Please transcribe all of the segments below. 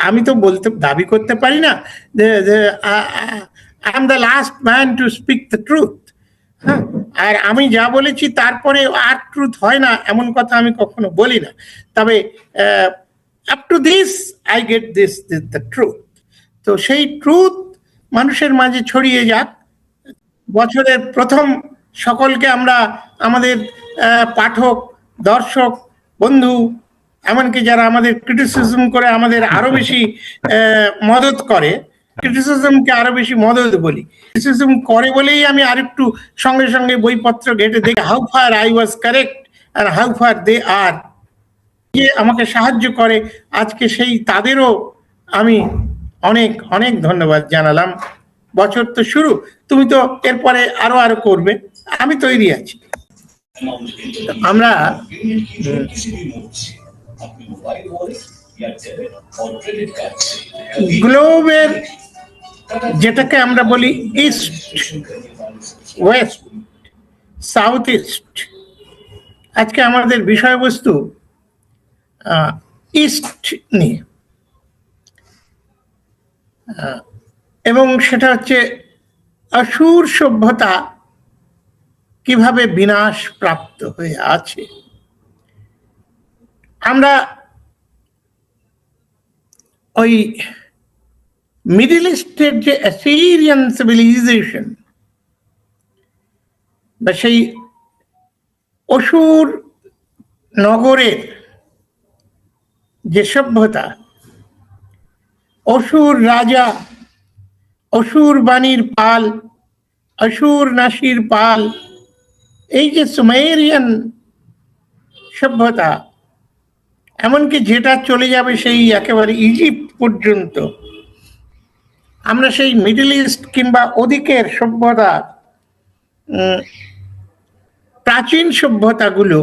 আমি তো বলতে দাবি করতে পারি না যে I am the last man to speak the truth. হ্যাঁ, আর আমি যা বলেছি তারপরে আর ট্রুথ হয় না এমন কথা আমি কখনো বলি না। তবে up to this I get this the truth. তো সেই ট্রুথ মানুষের মাঝে ছড়িয়ে যাক। বছরের প্রথম সকলকে আমরা আমাদের পাঠক, দর্শক, বন্ধু, এমনকি যারা আমাদের ক্রিটিসিজম করে আমাদের আরো বেশি মদত করে, ক্রিটিসিজমকে আরো বেশি মদত বলি, ক্রিটিসিজম করে বলেই আমি আরেকটু সঙ্গে সঙ্গে বইপত্র ঘেটে দেখি how far I was correct আর হাউ ফার দে আর, যে আমাকে সাহায্য করে আজকে সেই তাদেরও আমি অনেক অনেক ধন্যবাদ জানালাম। বছর তো শুরু, তুমি তো এরপরে আরো আরো করবে, আমি তৈরি আছি। আমরা গ্লোবের যেটাকে আমরা বলি ইস্ট ওয়েস্ট সাউথ ইস্ট, আজকে আমাদের বিষয়বস্তু ইস্ট নিয়ে, এবং সেটা হচ্ছে অসুর সভ্যতা কিভাবে বিনাশ প্রাপ্ত হয়ে আছে। আমরা ওই মিডল ইস্টের যে অ্যাসিরিয়ান সিভিলাইজেশন বা সেই অসুর নগরের যে সভ্যতা, অসুর রাজা, অসুর বাণীর পাল, অসুর নাসির পাল, এই যে সুমেরিয়ান সভ্যতা, এমনকি যেটা চলে যাবে সেই একেবারে ইজিপ্ট পর্যন্ত, আমরা সেই মিডল ইস্ট কিংবা ওদিকের সভ্যতা, প্রাচীন সভ্যতাগুলো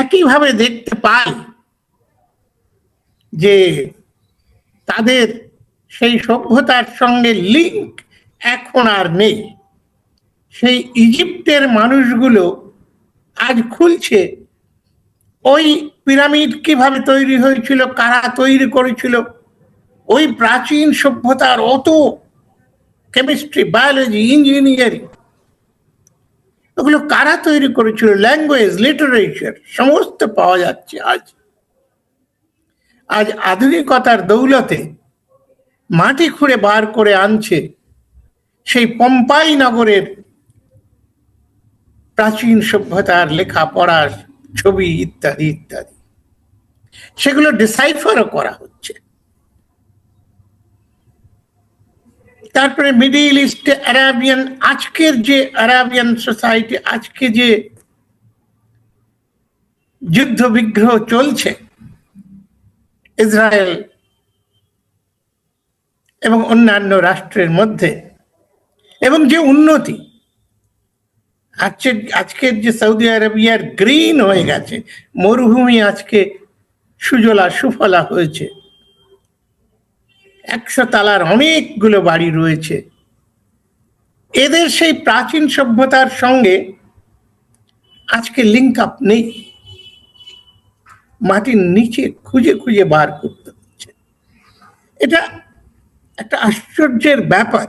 একইভাবে দেখতে পাই যে তাদের সেই সভ্যতার সঙ্গে লিঙ্ক এখন আর নেই। সেই ইজিপ্টের মানুষগুলো আজ খুলছে ওই পিরামিড কিভাবে তৈরি হয়েছিল, কারা তৈরি করেছিল, ওই প্রাচীন সভ্যতার অত কেমিস্ট্রি, বায়োলজি, ইঞ্জিনিয়ারিং, ওগুলো কারা তৈরি করেছিল, ল্যাঙ্গুয়েজ, লিটারেচার সমস্ত পাওয়া যাচ্ছে। আজ আজ আধুনিকতার দৌলতে মাটি খুঁড়ে বার করে আনছে সেই পম্পাই নগরের প্রাচীন সভ্যতার লেখাপড়ার ছবি ইত্যাদি ইত্যাদি, সেগুলো ডিসাইফারও করা হচ্ছে। তারপরে মিডল ইস্টে আরাবিয়ান, আজকের যে আরাবিয়ান সোসাইটি, আজকে যে যুদ্ধ বিগ্রহ চলছে ইসরায়েল এবং অন্যান্য রাষ্ট্রের মধ্যে, এবং যে উন্নতি আজকের যে সৌদি আরবিয়ার গ্রিন হয়ে গেছে, মরুভূমি আজকে সুজলা সুফলা হয়েছে, 100 তলার অনেকগুলো বাড়ি রয়েছে, এদের সেই প্রাচীন সভ্যতার সঙ্গে আজকে লিঙ্ক আপ নেই। মাটির নিচে খুঁজে খুঁজে বার করতে হচ্ছে। এটা একটা আশ্চর্যের ব্যাপার।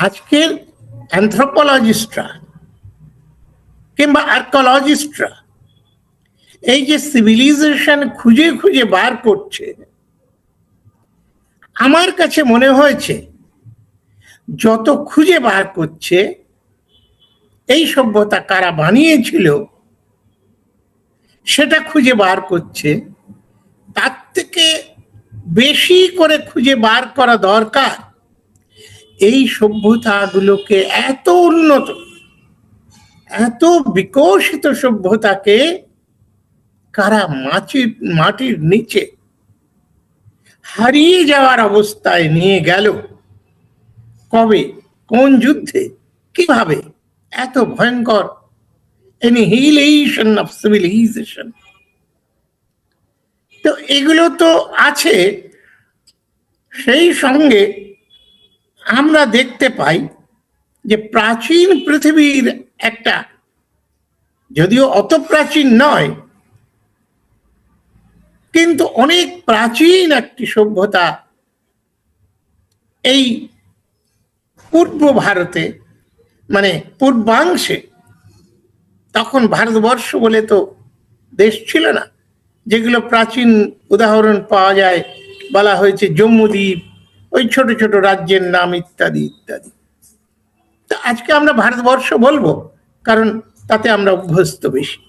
আজকের অ্যানথ্রোপোলজিস্টরা কিংবা আর্কোলজিস্টরা এই যে সিভিলাইজেশন খুঁজে খুঁজে বার করছে, আমার কাছে মনে হয়েছে যত খুঁজে বার করছে এই সভ্যতা কারা বানিয়েছিল সেটা খুঁজে বার করছে, তার থেকে বেশি করে খুঁজে বার করা দরকার এই সভ্যতাগুলোকে, এত উন্নত, এত বিকশিত সভ্যতাকে কারা মাটির নিচে হারিয়ে যাওয়ার অবস্থায় নিয়ে গেল, কবে, কোন যুদ্ধে, কিভাবে, এত ভয়ঙ্কর annihilation of civilization। তো এগুলো তো আছে। সেই সঙ্গে আমরা দেখতে পাই যে প্রাচীন পৃথিবীর একটা যদিও অত প্রাচীন নয়, কিন্তু অনেক প্রাচীন একটি সভ্যতা এই পূর্ব ভারতে, মানে পূর্বাংশে, তখন ভারতবর্ষ বলে তো দেশ ছিল না, যেগুলো প্রাচীন উদাহরণ পাওয়া যায়, বলা হয়েছে জম্মুদ্বীপ, ওই ছোট ছোট রাজ্যের নাম ইত্যাদি ইত্যাদি। তো আজকে আমরা ভারতবর্ষ বলবো, কারণ তাতে আমরা অভ্যস্ত বেশি।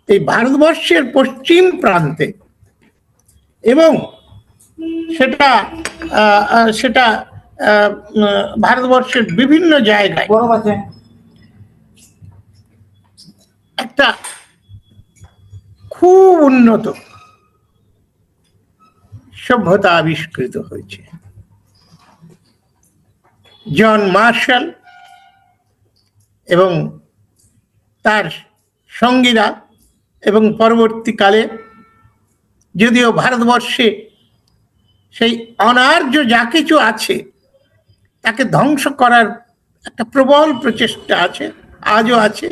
এই ভারতবর্ষের পশ্চিম প্রান্তে, এবং সেটা সেটা ভারতবর্ষের বিভিন্ন জায়গায় একটা খুব উন্নত সভ্যতা আবিষ্কৃত হয়েছে। জন মার্শাল এবং তার সঙ্গীরা, এবং পরবর্তীকালে যদিও ভারতবর্ষে সেই অনার্য যা কিছু আছে তাকে ধ্বংস করার একটা প্রবল প্রচেষ্টা আছে, আজও আছে,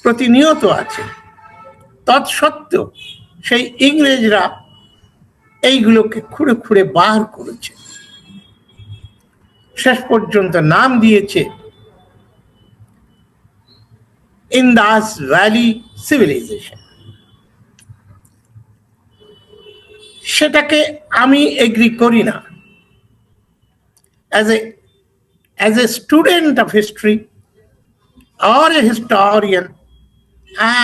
প্রতিনিয়ত আছে, তৎসত্ত্বেও সেই ইংরেজরা এইগুলোকে খুঁড়ে খুঁড়ে বার করেছে, শেষ পর্যন্ত নাম দিয়েছে ইন্দাস ভ্যালি সিভিলাইজেশন। সেটাকে আমি এগ্রি করি না। as a student of history or a historian,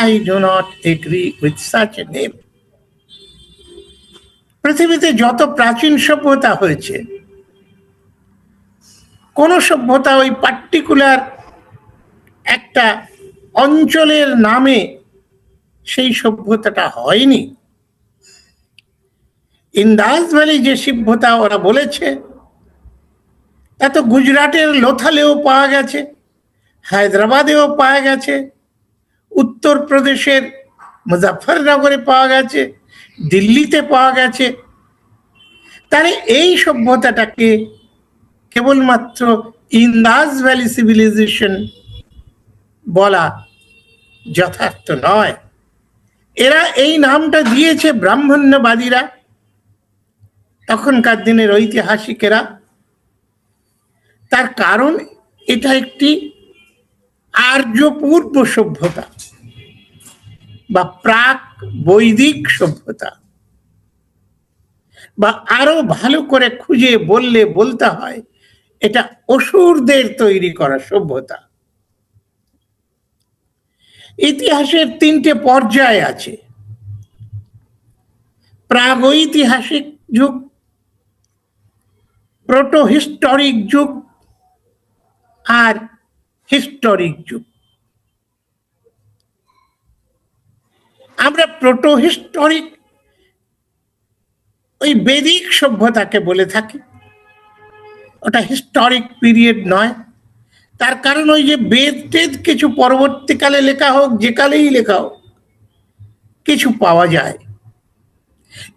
I do not agree with such a name. পৃথিবীতে যত প্রাচীন সভ্যতা হয়েছে, কোন সভ্যতা ওই পার্টিকুলার একটা অঞ্চলের নামে সেই সভ্যতাটা হয়নি। ইন্দাস ভ্যালি যে সভ্যতা ওরা বলেছে, তা তো গুজরাটের লোথালেও পাওয়া গেছে, হায়দ্রাবাদেও পাওয়া গেছে, উত্তরপ্রদেশের মুজফ্ফরনগরে পাওয়া গেছে, দিল্লিতে পাওয়া গেছে। তাহলে এই সভ্যতাটাকে কেবলমাত্র ইন্দাস ভ্যালি সিভিলাইজেশন বলা যথার্থ নয়। এরা এই নামটা দিয়েছে ব্রাহ্মণ্যবাদীরা, তখনকার দিনের ঐতিহাসিকেরা। তার কারণ এটা একটি আর্য পূর্ব সভ্যতা বা প্রাক বৈদিক সভ্যতা, বা আরো ভালো করে খুঁজে বলতে হয় এটা অসুরদের তৈরি করা সভ্যতা। ইতিহাসের তিনটে পর্যায় আছে: প্রাগৈতিহাসিক যুগ, প্রোটো হিস্টোরিক যুগ, আর হিস্টোরিক যুগ। আমরা প্রোটো হিস্টোরিক ওই বৈদিক সভ্যতাকে বলে থাকি, ওটা হিস্টোরিক পিরিয়ড নয়। তার কারণ ওই যে বেদ টেদ কিছু পরবর্তীকালে লেখা হোক, যে কালেই লেখা হোক, কিছু পাওয়া যায়,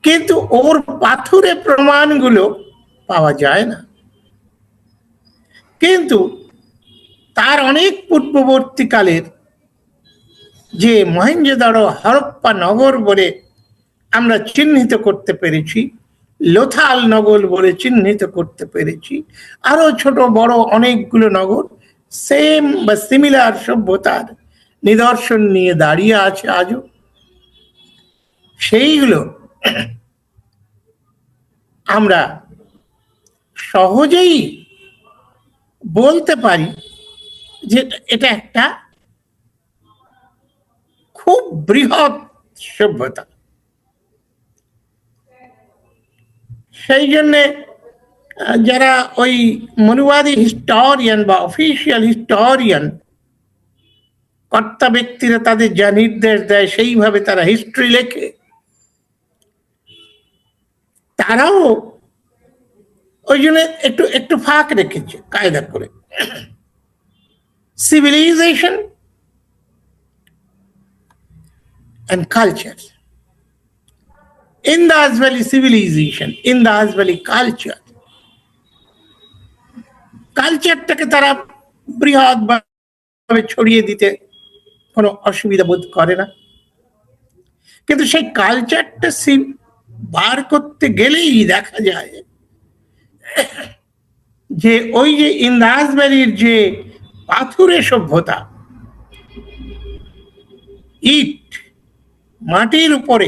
কিন্তু ওর পাথুরে প্রমাণগুলো পাওয়া যায় না। কিন্তু তার অনেক পূর্ববর্তীকালের যে মহেঞ্জোদারো হরপ্পা নগর বলে আমরা চিহ্নিত করতে পেরেছি, লোথাল নগর বলে চিহ্নিত করতে পেরেছি, আরো ছোট বড় অনেকগুলো নগর সেম বা সিমিলার সভ্যতার নিদর্শন নিয়ে দাঁড়িয়ে আছে আজও। সেইগুলো আমরা সহজেই বলতে পারি যে এটা একটা খুব বৃহৎ সভ্যতা। সেই জন্যে যারা ওই মনুবাদী হিস্টোরিয়ান বা অফিসিয়াল হিস্টোরিয়ান কর্তা ব্যক্তিরা তাদের যা নির্দেশ দেয় সেইভাবে তারা হিস্ট্রি লেখে, তারাও ওই জন্য একটু একটু ফাঁক রেখেছে কায়দা করে। Civilization and culture. Indus Valley civilization, Indus Valley culture. কালচারটাকে তারা বৃহৎভাবে ছড়িয়ে দিতে কোনো অসুবিধা বোধ করে না। কিন্তু সেই কালচারটা বার করতে গেলেই দেখা যায় যে ওই যে ইন্দাস ভ্যালির যে পাথুরে সভ্যতা, ইট, মাটির উপরে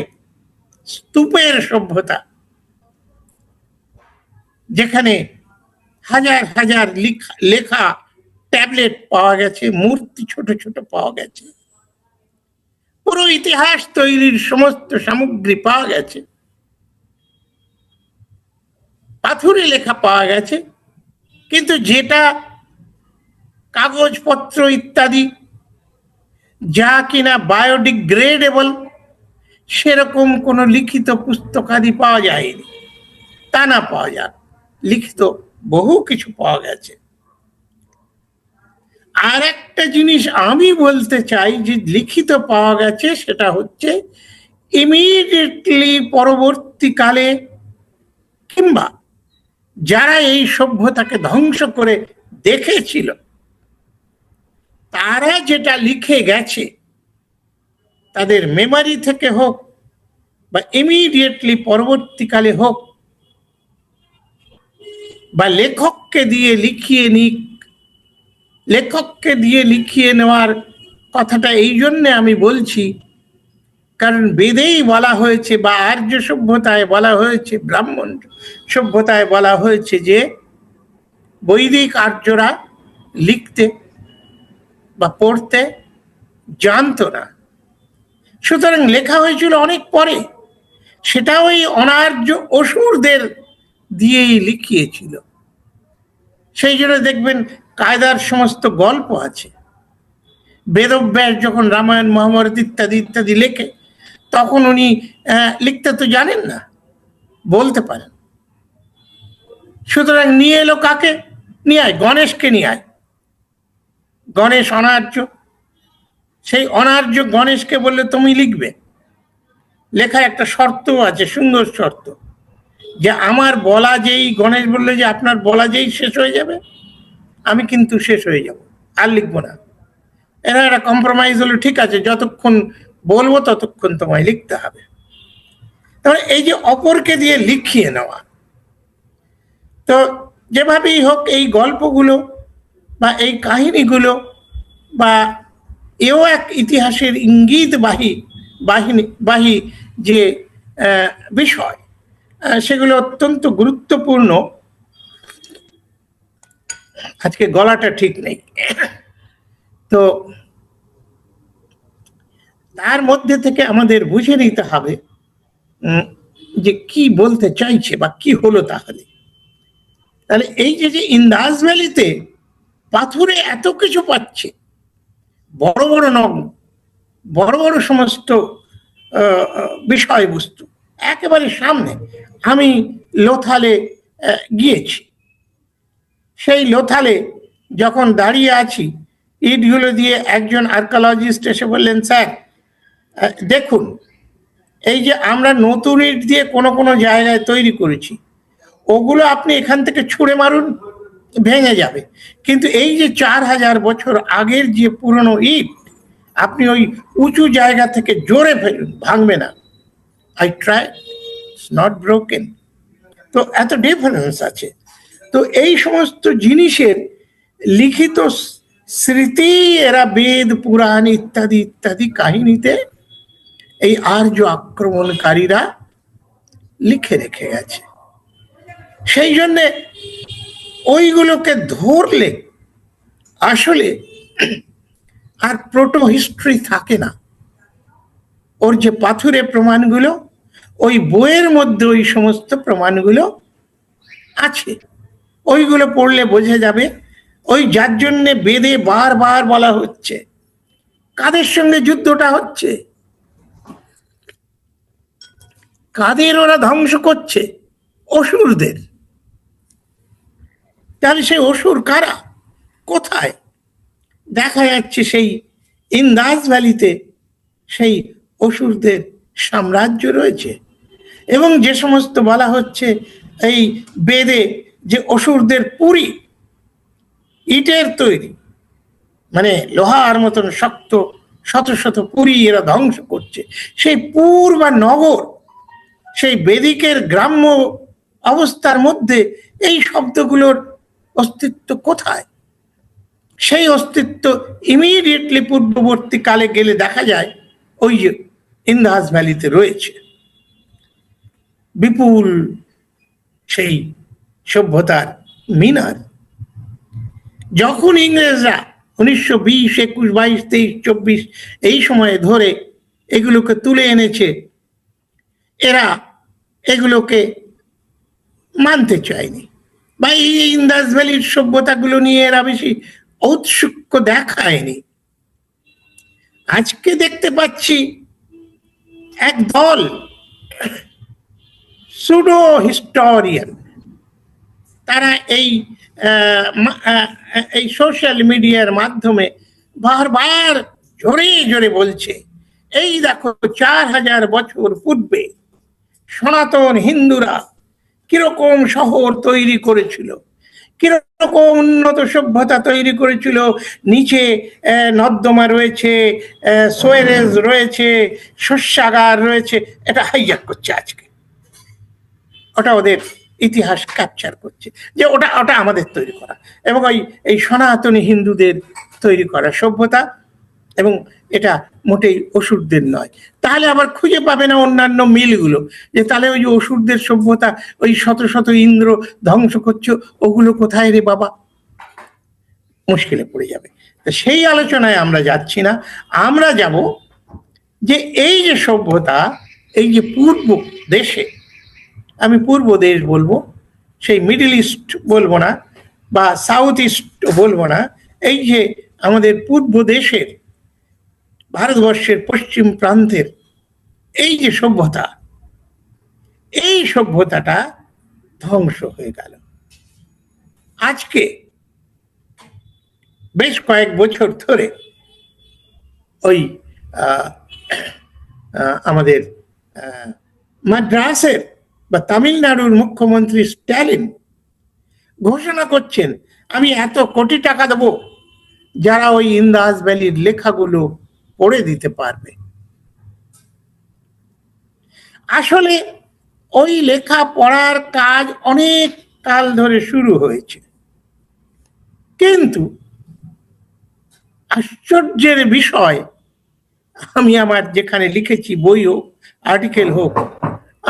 স্তূপের সভ্যতা, যেখানে হাজার হাজার লেখা ট্যাবলেট পাওয়া গেছে, মূর্তি ছোট ছোট পাওয়া গেছে, পুরো ইতিহাস তৈরির সমস্ত সামগ্রী পাওয়া গেছে, পাথুরে লেখা পাওয়া গেছে, কিন্তু যেটা কাগজপত্র ইত্যাদি যা কিনা বায়োডিগ্রেডেবল, সেরকম কোনো লিখিত পুস্তকাদি পাওয়া যায়নি। তা না পাওয়া যাক, লিখিত বহু কিছু পাওয়া গেছে। আর একটা জিনিস আমি বলতে চাই যে লিখিত পাওয়া গেছে, সেটা হচ্ছে ইমিডিয়েটলি পরবর্তীকালে কিংবা যারা এই সভ্যতাকে ধ্বংস করে দেখেছিল তারা যেটা লিখে গেছে, তাদের মেমোরি থেকে হোক বা ইমিডিয়েটলি পরবর্তীকালে হোক, বা লেখককে দিয়ে লিখিয়ে নেওয়ার কথাটা এই জন্যে আমি বলছি, কারণ বেদেই বলা হয়েছে বা আর্য সভ্যতায় বলা হয়েছে, ব্রাহ্মণ সভ্যতায় বলা হয়েছে যে বৈদিক আর্যরা লিখতে বা পড়তে জানতো না, সুতরাং লেখা হয়েছিল অনেক পরে, সেটা ওই অনার্য অসুরদের দিয়েই লিখিয়েছিল। সেই জন্য দেখবেন কায়দার সমস্ত গল্প আছে। বেদব্যাস যখন রামায়ণ মহাভারত ইত্যাদি ইত্যাদি লেখে, তখন উনি লিখতে তো জানেন না, বলতে পারেন। সুতরাং নিয়ে এলো কাকে? নিয়ে আয় গণেশকে, নিয়ে আয়। গণেশ অনার্য, সেই অনার্য গণেশকে বললে তুমি লিখবে। লেখায় একটা শর্ত আছে, সুন্দর শর্ত, যে আমার বলা যেই, গণেশ বললে যে আপনার বলা যেই শেষ হয়ে যাবে, আমি কিন্তু শেষ হয়ে যাব, আর লিখবো না। এরা একটা কম্প্রোমাইজ হলো, ঠিক আছে, যতক্ষণ বলবো ততক্ষণ তোমায় লিখতে হবে। তাহলে এই যে অপরকে দিয়ে লিখিয়ে নেওয়া, তো যেভাবেই হোক এই গল্পগুলো বা এই কাহিনীগুলো বা এও এক ইতিহাসের বাহী যে বিষয়, সেগুলো অত্যন্ত গুরুত্বপূর্ণ। আজকে গলাটা ঠিক নেই, তো তার মধ্যে থেকে আমাদের বুঝে নিতে হবে যে কি বলতে চাইছে বা কি হলো। তাহলে এই যে ইন্দাস ভ্যালিতে পাথুরে এত কিছু পাচ্ছে, বড় বড় নগ, বড় বড় সমস্ত বিষয়বস্তু একেবারে সামনে। আমি লোথালে গিয়েছি, সেই লোথালে যখন দাঁড়িয়ে আছি, ইটগুলো দিয়ে একজন আর্কিওলজিস্ট এসে বললেন, স্যার দেখুন, এই যে আমরা নতুন ইট দিয়ে কোনো কোনো জায়গায় তৈরি করেছি, ওগুলো আপনি এখান থেকে ছুঁড়ে মারুন, ভেঙে যাবে, কিন্তু এই যে 4000 বছর আগের যে পুরনো ইট, আপনি ওই উঁচু জায়গা থেকে জোরে ফেলুন, ভাঙবে না। I try, it's not broken. তো এত ডিফারেন্স আছে। তো এই সমস্ত জিনিসের লিখিত স্মৃতি এরা বেদ, পুরাণ ইত্যাদি ইত্যাদি কাহিনীতে এই আর্য আক্রমণকারীরা লিখে রেখে গেছে। সেই জন্যে ওইগুলোকে ধরলে আসলে আর প্রোটো হিস্ট্রি থাকে না। ওর যে পাথুরে প্রমাণগুলো, ওই বইয়ের মধ্যে ওই সমস্ত প্রমাণগুলো আছে, ওইগুলো পড়লে বোঝা যাবে। ওই যার জন্যে বেদে বারবার বলা হচ্ছে, কাদের সঙ্গে যুদ্ধটা হচ্ছে, কাদের ওরা ধ্বংস করছে? অসুরদের। তাহলে সেই অসুর কারা, কোথায়? দেখা যাচ্ছে সেই ইন্দাস ভ্যালিতে সেই অসুরদের সাম্রাজ্য রয়েছে। এবং যে সমস্ত বলা হচ্ছে এই বেদে যে অসুরদের পুরী ইটের তৈরি, মানে লোহার মতন শক্ত শত শত পুরী এরা ধ্বংস করছে। সেই পুর বা নগর, সেই বেদিকের গ্রাম্য অবস্থার মধ্যে এই শব্দগুলোর অস্তিত্ব কোথায়? সেই অস্তিত্ব ইমিডিয়েটলি পূর্ববর্তী কালে গেলে দেখা যায় ওই যে ইন্দাস ভ্যালিতে রয়েছে বিপুল সেই সভ্যতার মিনার। যখন ইংরেজরা 1920, 21, 22, 23, 24 এই সময়ে ধরে এগুলোকে তুলে এনেছে, এরা এগুলোকে মানতে চায়নি, বা এই ইন্দাস ভ্যালির সভ্যতাগুলো নিয়ে এরা বেশি ঔৎসুক্য দেখায়নি। আজকে দেখতে পাচ্ছি এক দল সুডো হিস্টোরিয়ান, তারা এই সোশ্যাল মিডিয়ার মাধ্যমে বারবার জোরে জোরে বলছে, এই দেখো 4000 বছর পূর্বে সনাতন হিন্দুরা কিরকম শহর তৈরি করেছিল, কিরকম উন্নত সভ্যতা তৈরি করেছিল। নিচে নর্দমা রয়েছে, সোয়েরেজ রয়েছে, শস্যাগার রয়েছে। এটা হাইজ্যাক করছে আজকে, ওটা ওদের ইতিহাস ক্যাপচার করছে যে ওটা ওটা আমাদের তৈরি করা, এবং এই সনাতনী হিন্দুদের তৈরি করা সভ্যতা, এবং এটা মোটেই অসুরদের নয়। তাহলে আবার খুঁজে পাবে না অন্যান্য মিলগুলো, যে তাহলে ওই যে অসুরদের সভ্যতা, ওই শত শত ইন্দ্র ধ্বংস করছো, ওগুলো কোথায় রে বাবা? মুশকিলে পড়ে যাবে। তো সেই আলোচনায় আমরা যাচ্ছি না। আমরা যাব যে এই যে সভ্যতা, এই যে পূর্ব দেশে, আমি পূর্ব দেশ বলবো, সেই মিডল ইস্ট বলবো না, বা সাউথ ইস্ট বলবো না, এই যে আমাদের পূর্ব দেশের, ভারতবর্ষের পশ্চিম প্রান্তের এই যে সভ্যতা, এই সভ্যতাটা ধ্বংস হয়ে গেল। আজকে বেশ কয়েক বছর ধরে ওই আমাদের মাদ্রাসের বা তামিলনাড়ুর মুখ্যমন্ত্রী স্ট্যালিন ঘোষণা করছেন, আমি এত কোটি টাকা দেবো যারা ওই ইন্দাস ভ্যালির লেখাগুলো পড়ে দিতে পারবে। আসলে ওই লেখা পড়ার কাজ অনেক কাল ধরে শুরু হয়েছে, কিন্তু আশ্চর্যের বিষয়, আমি আমার যেখানে লিখেছি, বই হোক, আর্টিকেল হোক,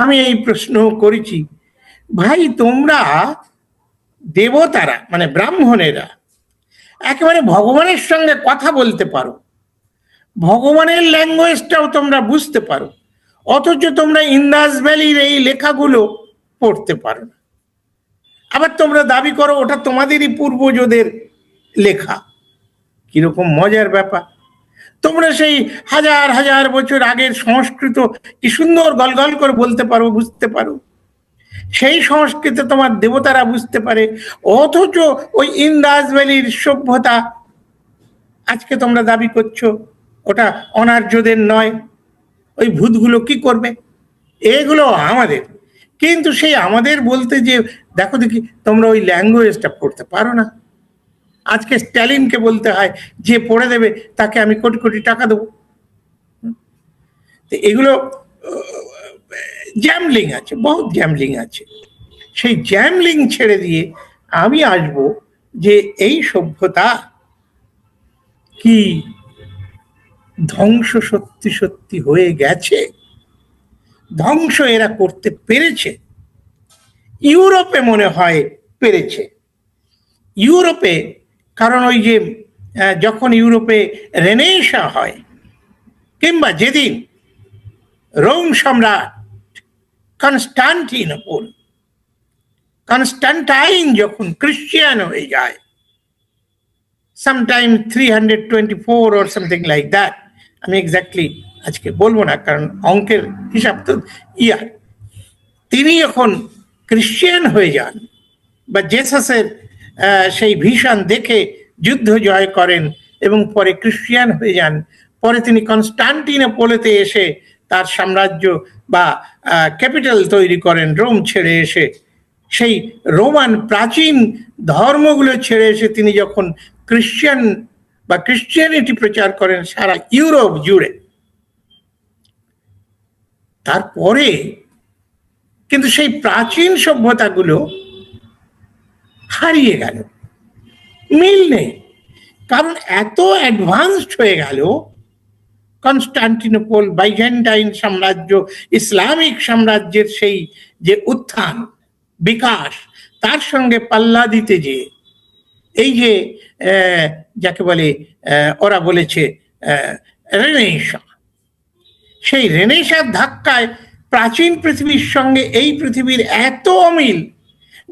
আমি এই প্রশ্ন করেছি, ভাই তোমরা দেবতারা মানে ব্রাহ্মণেরা একেবারে ভগবানের সঙ্গে কথা বলতে পারো, ভগবানের ল্যাঙ্গুয়েজটাও তোমরা বুঝতে পারো, অথচ তোমরা ইন্দাস ভ্যালির এই লেখাগুলো পড়তে পারো না। আবার তোমরা দাবি করো ওটা তোমাদেরই পূর্বজদের লেখা। কিরকম মজার ব্যাপার! তোমরা সেই হাজার হাজার বছর আগের সংস্কৃত কি সুন্দর গলগল করে বলতে পারো, বুঝতে পারো, সেই সংস্কৃতে তোমার দেবতারা বুঝতে পারে, অথচ ওই ইন্দাস ভ্যালির সভ্যতা আজকে তোমরা দাবি করছো ওটা অনার্যদের নয়। ওই ভূতগুলো কি করবে? এগুলো আমাদের। কিন্তু সেই আমাদের বলতে যে দেখো দেখি তোমরা ওই ল্যাঙ্গুয়েজটা পড়তে পারো না। আজকে স্ট্যালিনকে বলতে হয় যে পড়ে দেবে তাকে আমি কোটি কোটি টাকা দেবো। এগুলো জ্যামলিং আছে, বহুত জ্যামলিং আছে। সেই জ্যামলিং ছেড়ে দিয়ে আমি আসবো যে এই সভ্যতা কি ধ্বংস সত্যি সত্যি হয়ে গেছে? ধ্বংস এরা করতে পেরেছে? ইউরোপে মনে হয় পেরেছে। ইউরোপে, কারণ ওই যে যখন ইউরোপে রেনেসাঁ হয়, কিংবা যেদিন রোম সম্রাট কনস্টান্টাইন যখন ক্রিশ্চিয়ান হয়ে যায়, sometime 324 or something like that, আমি এক্স্যাক্টলি আজকে বলবো না কারণ অঙ্কের হিসাব তো ইয়ার, তিনি যখন ক্রিশ্চিয়ান হয়ে যান বা জেসাসের সেই ভীষণ দেখে যুদ্ধ জয় করেন এবং পরে ক্রিশ্চিয়ান হয়ে যান, পরে তিনি কনস্টান্টিনোপলেতে এসে তার সাম্রাজ্য বা ক্যাপিটাল তৈরি করেন, রোম ছেড়ে এসে, সেই রোমান প্রাচীন ধর্মগুলো ছেড়ে এসে তিনি যখন ক্রিশ্চিয়ান বা খ্রিস্টিয়ানিটি প্রচার করেন সারা ইউরোপ জুড়ে। তারপরে কিন্তু সেই প্রাচীন সভ্যতাগুলো হারিয়ে গেল, মিল নেই, কারণ এত অ্যাডভান্সড হয়ে গেল। কনস্টান্টিনোপল, বাইজেন্টাইন সাম্রাজ্য, ইসলামিক সাম্রাজ্যের সেই যে উত্থান বিকাশ, তার সঙ্গে পাল্লা দিতে যে এই যে যাকে বলে ওরা বলেছে রেনেসাঁ, সেই রেনেসাঁর ধাক্কায় প্রাচীন পৃথিবীর সঙ্গে এই পৃথিবীর এত অমিল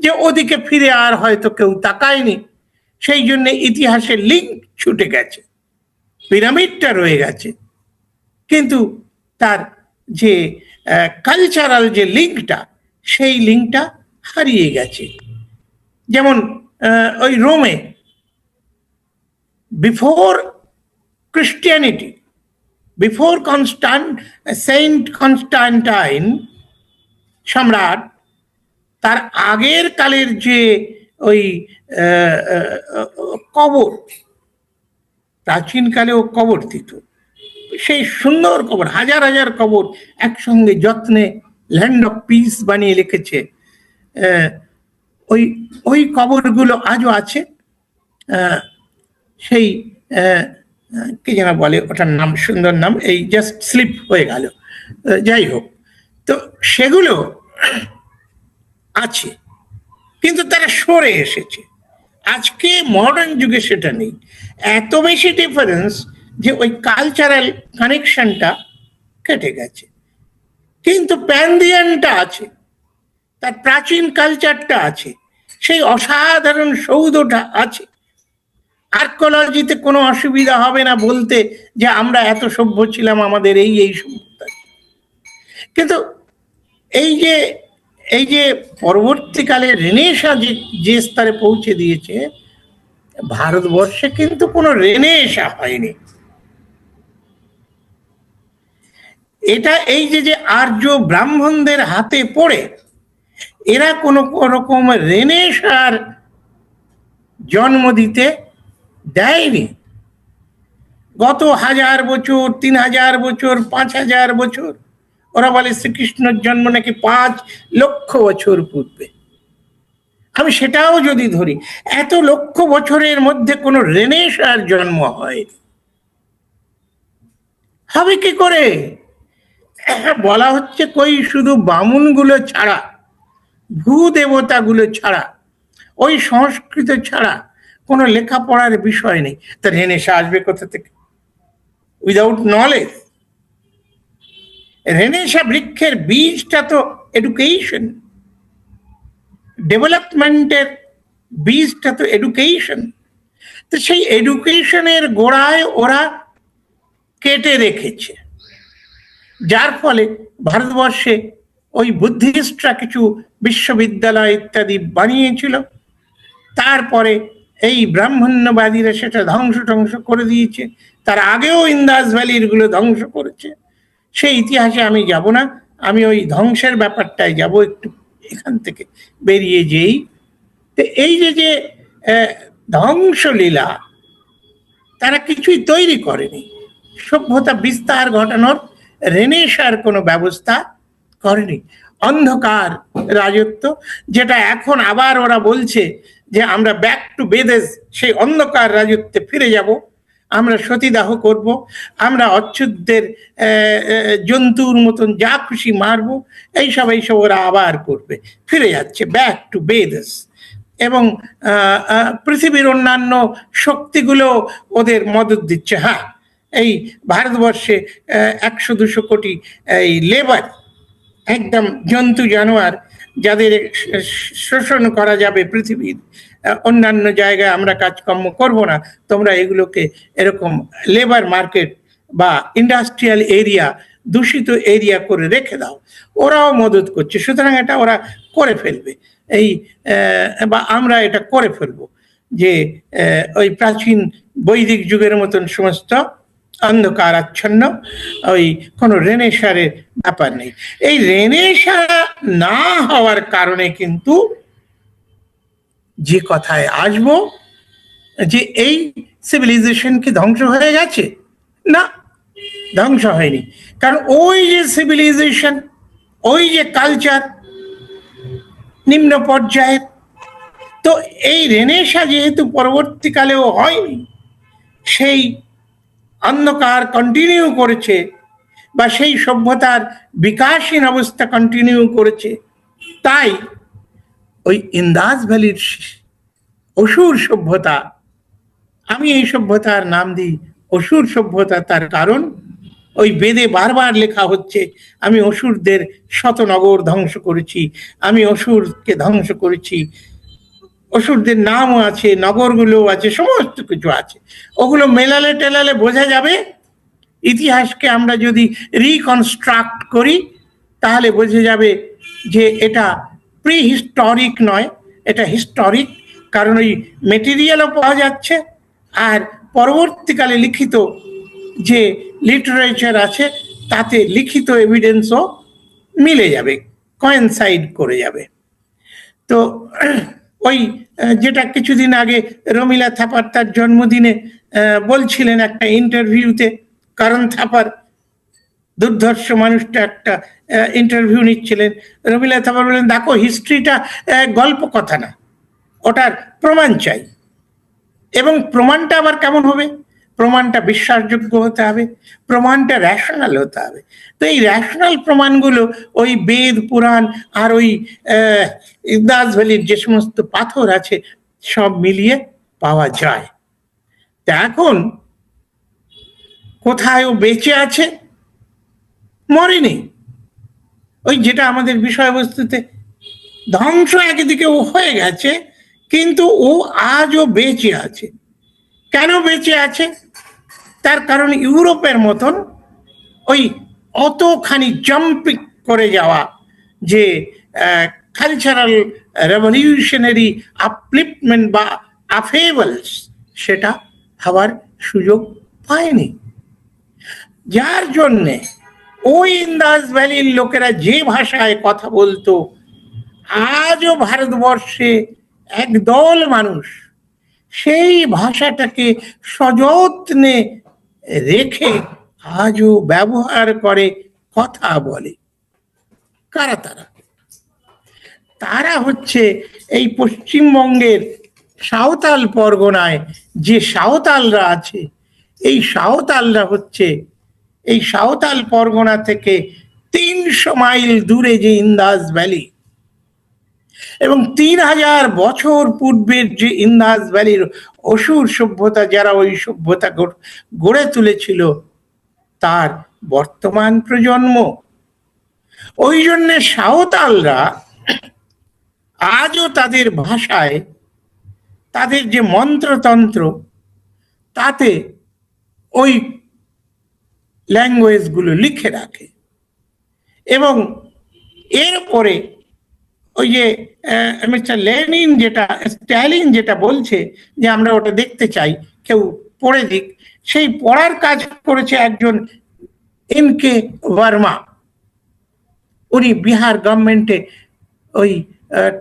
যে ওদিকে ফিরে আর হয়তো কেউ তাকায়নি। সেই জন্য ইতিহাসের লিঙ্ক ছুটে গেছে, পিরামিডটা রয়ে গেছে, কিন্তু তার যে কালচারাল যে লিঙ্কটা, সেই লিঙ্কটা হারিয়ে গেছে। যেমন ওই রোমে before Christianity, before saint Constantine সম্রাট, তার আগের কালের যে ওই কবর, প্রাচীনকালেও কবর দিত, সেই সুন্দর কবর, হাজার হাজার কবর একসঙ্গে যত্নে ল্যান্ড অফ পিস বানিয়ে লিখেছে। ওই ওই কবরগুলো আজও আছে। সেই কি যেন বলে ওটার নাম, সুন্দর নাম, এই জাস্ট স্লিপ হয়ে গেল। যাই হোক, তো সেগুলো আছে, কিন্তু তারা সরে এসেছে। আজকে মডার্ন যুগে সেটা নেই। এত বেশি ডিফারেন্স যে ওই কালচারাল কানেকশনটা কেটে গেছে, কিন্তু প্যান্ডিয়ানটা আছে, তার প্রাচীন কালচারটা আছে, সেই অসাধারণ সৌধটা আছে। আর্কোলজিতে কোনো অসুবিধা হবে না বলতে যে আমরা এত সভ্য ছিলাম, আমাদের এই এই সভ্যতা। কিন্তু এই যে পরবর্তীকালে রেনেসাঁ যে স্তরে পৌঁছে দিয়েছে, ভারতবর্ষে কিন্তু কোনো রেনেসাঁ হয়নি। এটা এই যে আর্য ব্রাহ্মণদের হাতে পড়ে এরা কোনো রকম রেনেসাঁর জন্ম দিতে দেয়নি। গত 1000 বছর, 3000 বছর, 5000 বছর, ওরা বলে শ্রীকৃষ্ণের জন্ম নাকি 5 লক্ষ বছর পূর্বে। আমি সেটাও যদি ধরি, এত লক্ষ বছরের মধ্যে কোনো রেনেসাঁর জন্ম হয়নি, হবে কি করে? বলা হচ্ছে কই শুধু বামুনগুলো ছাড়া, ভূদেবতাগুলো ছাড়া, ওই সংস্কৃত ছাড়া কোনো লেখাপড়ার বিষয় নেই। তা রেনেসাঁ আসবে কোথা থেকে? Without knowledge. রেনেসাঁ বৃক্ষের বীজটা তো এডুকেশন, ডেভেলপমেন্টের বীজটা তো এডুকেশন। তো সেই এডুকেশনের গোড়ায় ওরা কেটে রেখেছে, যার ফলে ভারতবর্ষে ওই বুদ্ধিস্টরা কিছু বিশ্ববিদ্যালয় ইত্যাদি বানিয়েছিল, তারপরে এই ব্রাহ্মণ্যবাদীরা সেটা ধ্বংস করে দিয়েছে। তার আগেও ইন্দাস ভ্যালির গুলো ধ্বংস করেছে। সেই ইতিহাসে আমি যাব না, আমি ওই ধ্বংসের ব্যাপারটায় যাব একটু, এখান থেকে বেরিয়ে যেই। তো এই যে ধ্বংসলীলা, তারা কিছুই তৈরি করেনি। সভ্যতা বিস্তার ঘটানোর রেনেসাঁর কোনো ব্যবস্থা করেনি। অন্ধকার রাজত্ব, যেটা এখন আবার ওরা বলছে যে আমরা ব্যাক টু বেদেস, সেই অন্ধকার রাজত্বে ফিরে যাব, আমরা সতীদাহ করব, আমরা অচ্ছুতদের জন্তুর মতন যা খুশি মারব, এইসব ওরা আবার করবে, ফিরে যাচ্ছে ব্যাক টু বেদেস। এবং পৃথিবীর অন্যান্য শক্তিগুলো ওদের মদত দিচ্ছে। হ্যাঁ, এই ভারতবর্ষে 100-200 কোটি এই লেবার, একদম জন্তু জানোয়ার, যাদের শোষণ করা যাবে পৃথিবীর অন্যান্য জায়গায় আমরা কাজকর্ম করব না, তোমরা এগুলোকে এরকম লেবার মার্কেট বা ইন্ডাস্ট্রিয়াল এরিয়া, দূষিত এরিয়া করে রেখে দাও, ওরাও মদত করছে। সুতরাং এটা ওরা করে ফেলবে, এই বা আমরা এটা করে ফেলবো, যে ওই প্রাচীন বৈদিক যুগের মতন সমস্ত অন্ধকার আচ্ছন্ন ওই কোনো রেনেসাঁর ব্যাপার নেই। এই রেনেসাঁ না হওয়ার কারণে কিন্তু যে কথায় আসবো, যে এই সিভিলাইজেশন কি ধ্বংস হয়ে গেছে? না, ধ্বংস হয়নি। কারণ ওই যে সিভিলাইজেশন, ওই যে কালচার নিম্ন পর্যায়ের, তো এই রেনেসা যেহেতু পরবর্তীকালেও হয়নি, সেই অন্ধকার কন্টিনিউ করেছে বা সেই সভ্যতার বিকাশহীন অবস্থা কন্টিনিউ করেছে। তাই ওই ইন্দাস ভ্যালির অসুর সভ্যতা, আমি এই সভ্যতার নাম দিই অসুর সভ্যতা, তার কারণ ওই বেদে বারবার লেখা হচ্ছে আমি অসুরদের শতনগর ধ্বংস করেছি, আমি অসুরকে ধ্বংস করেছি। অসুরদের নামও আছে, নগরগুলো আছে, সমস্ত কিছু আছে। ওগুলো মেলালে টেলালে বোঝা যাবে। ইতিহাসকে আমরা যদি রিকনস্ট্রাক্ট করি তাহলে বোঝা যাবে যে এটা প্রি হিস্টোরিক নয়, এটা হিস্টোরিক। কারণ ওই মেটেরিয়ালও পাওয়া যাচ্ছে, আর পরবর্তীকালে লিখিত যে লিটারেচার আছে তাতে লিখিত এভিডেন্সও মিলে যাবে, কয়েনসাইড করে যাবে। তো ওই যেটা কিছুদিন আগে রমিলা থাপার তার জন্মদিনে বলছিলেন একটা ইন্টারভিউতে, কারণ থাপার দুর্ধর্ষ মানুষটা একটা ইন্টারভিউ নিচ্ছিলেন, রমিলা থাপার বললেন দেখো হিস্ট্রিটা গল্প কথা না, ওটার প্রমাণ চাই। এবং প্রমাণটা আবার কেমন হবে? প্রমাণটা বিশ্বাসযোগ্য হতে হবে, প্রমাণটা র্যাশনাল হতে হবে। তো এই র্যাশনাল প্রমাণগুলো ওই বেদ পুরাণ আর ওই ইন্দাস ভ্যালির যে সমস্ত পাথর আছে সব মিলিয়ে পাওয়া যায়। তা এখন কোথায় ও বেঁচে আছে? মরেনি। ওই যেটা আমাদের বিষয়বস্তুতে ধ্বংস একদিকে ও হয়ে গেছে, কিন্তু ও আজও বেঁচে আছে। কেন বেঁচে আছে? তার কারণ ইউরোপের মতন ওই অতখানি জাম্পিং করে যাওয়া যে কালচারাল রেভলিউশনারি আপলিফটমেন্ট বা আফেবলস, সেটা হওয়ার সুযোগ পায়নি। যার জন্যে ওই ইন্দাস ভ্যালির লোকেরা যে ভাষায় কথা বলতো, আজও ভারতবর্ষে একদল মানুষ সেই ভাষাটাকে সযত্নে রেখে আজও ব্যবহার করে, কথা বলে। কারা তারা? তারা হচ্ছে এই পশ্চিমবঙ্গের সাঁওতাল পরগনায় যে সাঁওতালরা আছে, এই সাঁওতালরা হচ্ছে এই সাঁওতাল পরগনা থেকে ৩০০ মাইল দূরে যে ইন্দাস ভ্যালি, এবং ৩০০০ বছর পূর্বের যে ইন্দাস ভ্যালির অসুর সভ্যতা, যারা ওই সভ্যতা গড়ে তুলেছিল, তার বর্তমান প্রজন্ম। ওই জন্য সাঁওতালরা আজও তাদের ভাষায়, তাদের যে মন্ত্রতন্ত্র, তাতে ওই ল্যাঙ্গুয়েজগুলো লিখে রাখে। এবং এরপরে ওই যে মিস্টার লেনিন যেটা, স্ট্যালিন যেটা বলছে যে আমরা ওটা দেখতে চাই, কেউ পড়ে দিক, সেই পড়ার কাজ করেছে একজন এনকে ভার্মা। উনি বিহার গভর্নমেন্টে ওই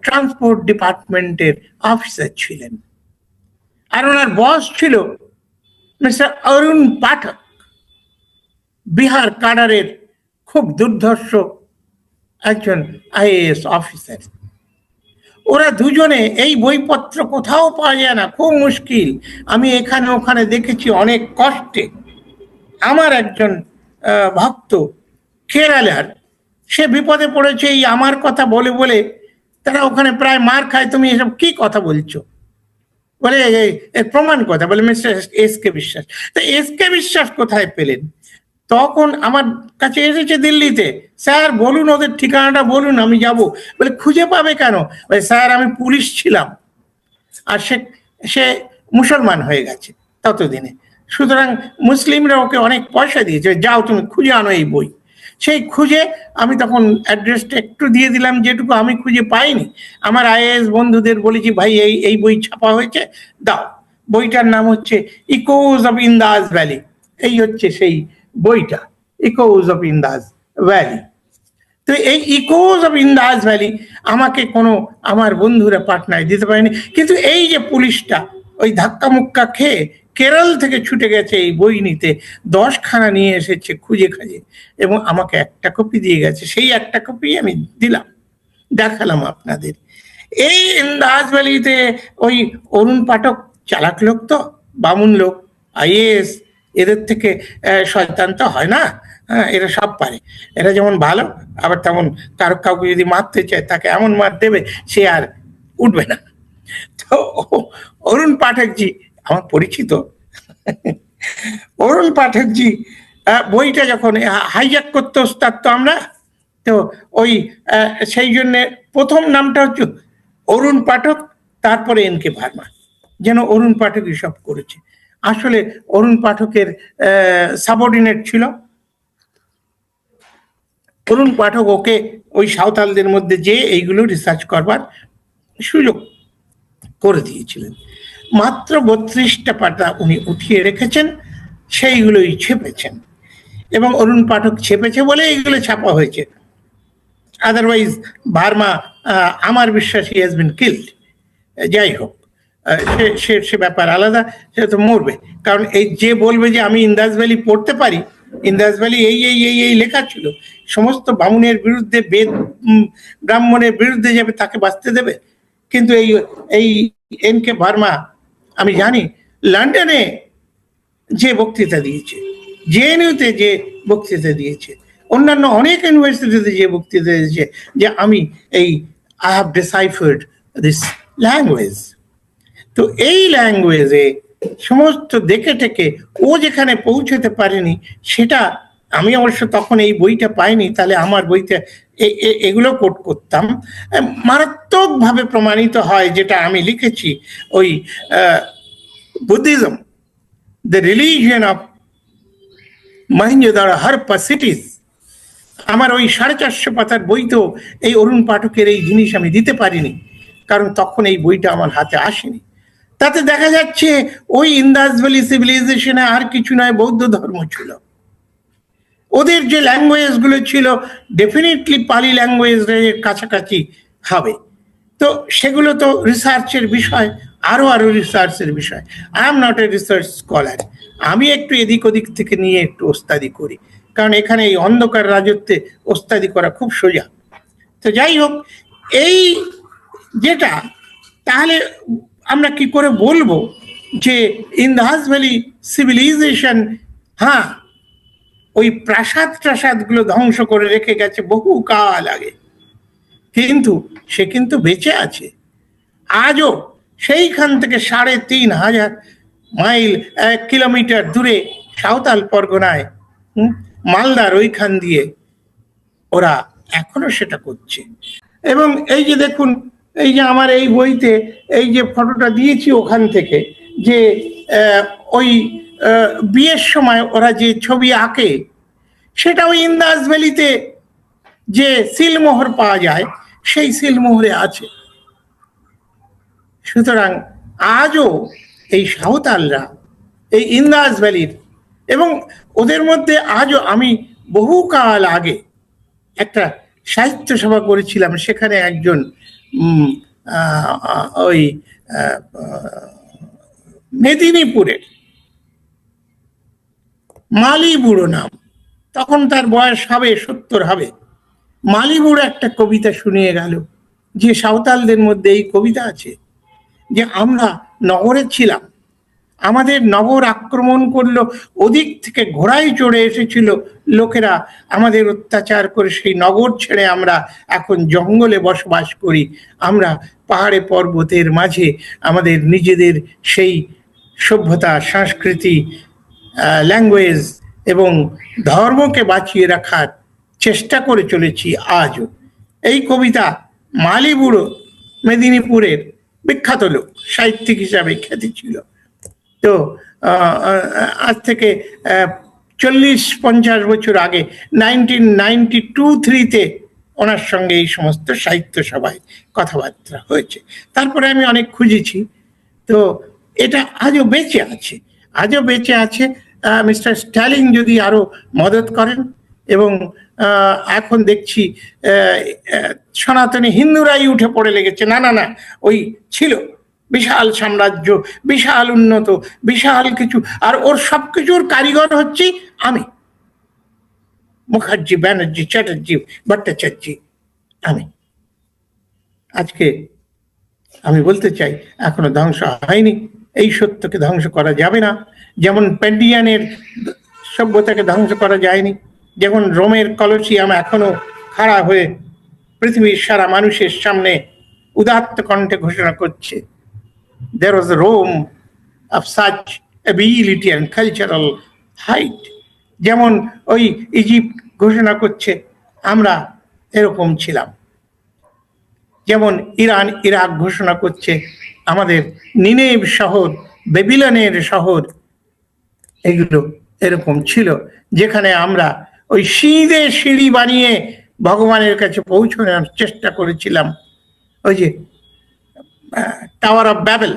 ট্রান্সপোর্ট ডিপার্টমেন্টের অফিসার ছিলেন, আর ওনার বস ছিল মিস্টার অরুণ পাঠক, বিহার কাডারের খুব দুর্ধর্ষ একজন আইএএস অফিসার। ওরা দুজনে, এই বইপত্র কোথাও পাওয়া যায় না, খুব মুশকিল। আমি এখানে ওখানে দেখেছি অনেক কষ্টে। আমার একজন ভক্ত কেরালার, সে বিপদে পড়েছে এই আমার কথা বলে বলে, তারা ওখানে প্রায় মার খায়, তুমি এসব কি কথা বলছো, বলে এর প্রমাণ কথা, বলে মিস্টার এস কে বিশ্বাস। তো এস কে বিশ্বাস কোথায় পেলেন? তখন আমার কাছে এসেছে দিল্লিতে, স্যার বলুন ওদের ঠিকানাটা বলুন, আমি যাব। বলে খুঁজে পাবে কেন? বলে স্যার আমি পুলিশ ছিলাম, আর সে মুসলমান হয়ে গেছে ততদিনে, সুতরাং মুসলিমরা ওকে অনেক পয়সা দিয়েছে, যাও তুমি খুঁজে আনো এই বই। সেই খুঁজে আমি তখন অ্যাড্রেসটা একটু দিয়ে দিলাম, যেটুকু আমি খুঁজে পাইনি। আমার আইএএস বন্ধুদের বলেছি, ভাই এই বই ছাপা হয়েছে, দাও। বইটার নাম হচ্ছে ইকোজ অফ ইন্দাস ভ্যালি। এই হচ্ছে সেই বইটা, ইকোজ অফ ইন্দাস ভ্যালি। তো এই ইকোজ অফ ইন্দাস ভ্যালি আমাকে কোনো আমার বন্ধুরা পাটনায় দিতে পারেনি, কিন্তু এই যে পুলিশটা ওই ধাক্কা মুক্কা খেয়ে কেরল থেকে ছুটে গেছে এই বই নিতে, 10খানা নিয়ে এসেছে খুঁজে খাজে, এবং আমাকে একটা কপি দিয়ে গেছে। সেই একটা কপি আমি দিলাম, দেখালাম আপনাদের। এই ইন্দাস ভ্যালিতে ওই অরুণ পাঠক চালাক লোক, তো বামুন লোক, আইএএস, এদের থেকে শয়তান তো হয় না। হ্যাঁ, এরা সব পারে। এরা যেমন ভালো, আবার তেমন কাউকে যদি মারতে চায় তাকে এমন মার দেবে সে আর উঠবে না। তো অরুণ পাঠকজি আমার পরিচিত। অরুণ পাঠকজি বইটা যখন হাইজ্যাক করতে ওস্তাদ তো আমরা, তো ওই সেই জন্য প্রথম নামটা হচ্ছে অরুণ পাঠক, তারপরে এনকে ভার্মা, যেন অরুণ পাঠকই সব করেছে। আসলে অরুণ পাঠকের সাবঅর্ডিনেট ছিল। অরুণ পাঠক ওকে ওই সাঁওতালদের মধ্যে যে এইগুলো রিসার্চ করবার সুযোগ করে দিয়েছিলেন। মাত্র 32টা পাতা উনি উঠিয়ে রেখেছেন, সেইগুলোই ছেপেছেন, এবং অরুণ পাঠক ছেপেছে বলে এইগুলো ছাপা হয়েছে। আদারওয়াইজ ভার্মা, আমার বিশ্বাস হি হ্যাজ বিন কিল্ড। যাই হোক, সে ব্যাপার আলাদা, সে তো মরবে। কারণ এই যে বলবে যে আমি ইন্দাস ভ্যালি পড়তে পারি, ইন্দাস ভ্যালি এই এই এই এই লেখা ছিল, সমস্ত বামুনের বিরুদ্ধে, বেদ ব্রাহ্মণের বিরুদ্ধে যাবে, তাকে বাঁচতে দেবে? কিন্তু এই এনকে ভার্মা, আমি জানি লন্ডনে যে বক্তৃতা দিয়েছে, জেএনইউতে যে বক্তৃতা দিয়েছে, অন্যান্য অনেক ইউনিভার্সিটিতে যে বক্তৃতা দিয়েছে, যে আমি এই আই হ্যাভ ডিসাইফার্ড দিস ল্যাঙ্গুয়েজ। তো এই ল্যাঙ্গুয়েজে সমস্ত দেখে টেকে ও যেখানে পৌঁছতে পারেনি, সেটা আমি অবশ্য তখন এই বইটা পাইনি, তাহলে আমার বইতে এগুলো কোট করতাম। মারাত্মকভাবে প্রমাণিত হয় যেটা আমি লিখেছি, ওই Buddhism, the religion of Mohenjodaro Harappa cities. আমার ওই 450 পাতার বইতেও এই অরুণ পাঠকের এই জিনিস আমি দিতে পারিনি, কারণ তখন এই বইটা আমার হাতে আসেনি। তাতে দেখা যাচ্ছে ওই ইন্দাস ভ্যালি সিভিলাইজেশনে আর কিছু নয়, বৌদ্ধ ধর্ম ছিল। ওদের যে ল্যাঙ্গুয়েজ গুলো ছিল ডেফিনেটলি পালি ল্যাঙ্গুয়েজের কাছাকাছি হবে। তো সেগুলো তো রিসার্চের বিষয়, আরো রিসার্চের বিষয়। I am not a research scholar, আমি একটু এদিক ওদিক থেকে নিয়ে একটু ওস্তাদি করি, কারণ এখানে এই অন্ধকার রাজত্বে ওস্তাদি করা খুব সোজা। তো যাই হোক, এই যেটা, তাহলে আমরা কি করে বলবো যে ইন্দাস ভ্যালি সিভিলাইজেশন, হ্যাঁ ওই প্রাসাদ গুলো ধ্বংস করে রেখে গেছে বহু কাল আগে, কিন্তু সে কিন্তু বেঁচে আছে আজও। সেইখান থেকে 3500 মাইল, 1 কিলোমিটার দূরে সাঁওতাল পরগনায়, মালদার ওইখান দিয়ে ওরা এখনো সেটা করছে। এবং এই যে দেখুন, এই যে আমার এই বইতে এই যে ফটোটা দিয়েছি ওখান থেকে, যে ওই বিয়ের সময় ওরা যে ছবি আঁকে, সেটা ওই ইন্দাস ভ্যালিতে যে সিলমোহর পাওয়া যায় সেই সিলমোহরে আছে। সুতরাং আজও এই সাঁওতালরা এই ইন্দাস ভ্যালির, এবং ওদের মধ্যে আজও, আমি বহুকাল আগে একটা সাহিত্য সভা করেছিলাম, সেখানে একজন ওই মেদিনীপুরের মালি বুড়ো নাম, তখন তার বয়স হবে 70 হবে, মালি বুড়ো একটা কবিতা শুনিয়ে গেল, যে সাঁওতালদের মধ্যে এই কবিতা আছে যে আমরা নগরে ছিলাম, আমাদের নগর আক্রমণ করলো, ওদিক থেকে ঘোড়ায় চড়ে এসেছিল লোকেরা, আমাদের অত্যাচার করে সেই নগর ছেড়ে আমরা এখন জঙ্গলে বসবাস করি, আমরা পাহাড়ে পর্বতের মাঝে আমাদের নিজেদের সেই সভ্যতা, সংস্কৃতি, ল্যাঙ্গুয়েজ এবং ধর্মকে বাঁচিয়ে রাখার চেষ্টা করে চলেছি আজও। এই কবিতা মালি বুড়ো মেদিনীপুরের বিখ্যাত লোক, সাহিত্যিক হিসাবে খ্যাতি ছিল। তো আজ থেকে 40-50 বছর আগে 1992-3 ওনার সঙ্গে এই সমস্ত সাহিত্য সভায় কথাবার্তা হয়েছে। তারপরে আমি অনেক খুঁজেছি, তো এটা আজও বেঁচে আছে, আজও বেঁচে আছে। মিস্টার স্ট্যালিন যদি আরো মদত করেন, এবং এখন দেখছি সনাতনী হিন্দুরাই উঠে পড়ে লেগেছে, না না না, ওই ছিল বিশাল সাম্রাজ্য, বিশাল উন্নত, বিশাল কিছু, আর ওর সবকিছুর কারিগর হচ্ছি আমি, মুখার্জি, ব্যানার্জি, চ্যাটার্জি, ভট্টাচার্য, আমি। আজকে আমি বলতে চাই এখনো ধ্বংস হয়নি, এই সত্যকে ধ্বংস করা যাবে না। যেমন প্যান্ডিয়ানের সভ্যতাকে ধ্বংস করা যায়নি, যেমন রোমের কলোসিয়াম এখনো খাড়া হয়ে পৃথিবীর সারা মানুষের সামনে উদাত্ত কণ্ঠে ঘোষণা করছে, there was a Rome of such ability and cultural height। যেমন ওই ইজিপ্ট ঘোষণা করছে আমরা এরকম ছিলাম, যেমন ইরান ইরাক ঘোষণা করছে আমাদের নিনেভ শহর, বেবিলনের শহর, এগুলো এরকম ছিল, যেখানে আমরা ওই সিঁড়ে সিঁড়ি বানিয়ে ভগবানের কাছে পৌঁছানোর চেষ্টা করেছিলাম, ওই যে টাওয়ার অফ ব্যাবেল,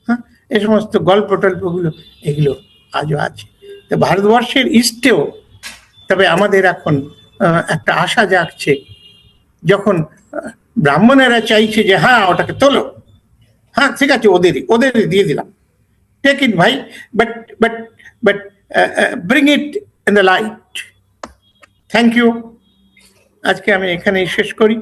হ্যাঁ, এই সমস্ত গল্প টল্পগুলো এগুলো আজও আছে। তো ভারতবর্ষের ইস্টেও তবে আমাদের এখন একটা আশা জাগছে, যখন ব্রাহ্মণেরা চাইছে যে হ্যাঁ ওটাকে তোলো, হ্যাঁ ঠিক আছে ওদেরই দিয়ে দিলাম, টেক ইট ভাই, but but but bring it in the light. Thank you. আজকে আমি এখানেই শেষ করি।